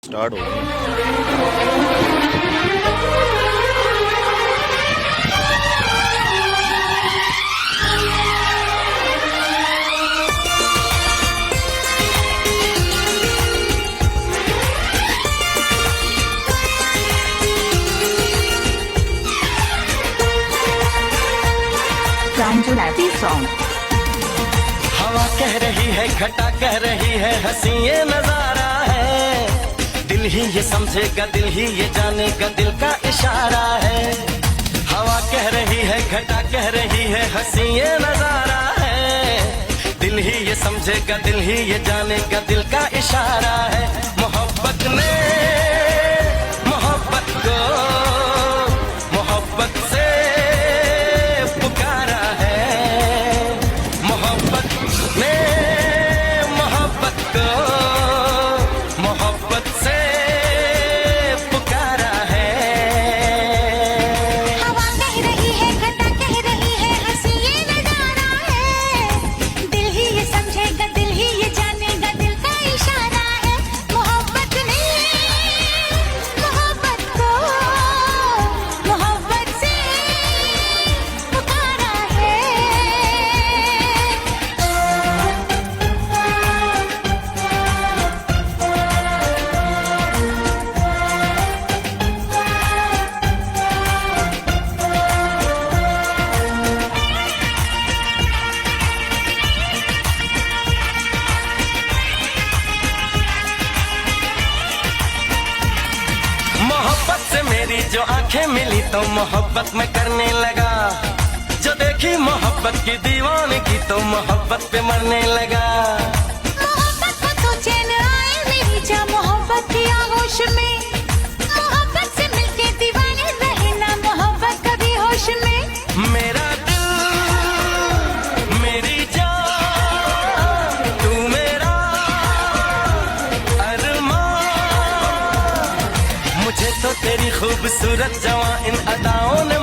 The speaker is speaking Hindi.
स्टार्ट हो गई। हवा कह रही है, घटा कह रही है, हंसी ये नजारा है। दिल ही ये समझेगा, दिल ही ये जानेगा, दिल का इशारा है। हवा कह रही है, घटा कह रही है, हंसी ये नजारा है। दिल ही ये समझेगा, दिल ही ये जानेगा, दिल का इशारा है। मोहब्बत ने मोहब्बत को मोहब्बत से पुकारा है। मोहब्बत ने मोहब्बत को मोहब्बत से पुकारा है। हवा कह रही है, घटा कह रही है, हंसी ये नजारा है। दिल ही ये समझेगा, दिल ही ये जानेगा, दिल का इशारा है। मोहब्बत ने मोहब्बत को मोहब्बत से पुकारा है। मोहब्बत से मेरी जो आंखें मिली तो मोहब्बत में करने लगा। जो देखी मोहब्बत की दीवानगी तो मोहब्बत पे मरने लगा। मोहब्बत को तो चैन आए मेरी जा मोहब्बत की आगोश में। मोहब्बत से मिलके दीवाने रहे ना मोहब्बत कभी होश में। मेरा दिल मेरी जान तू मेरा अरमान। मुझे तो तेरी खूबसूरत जवां इन अदाओं ने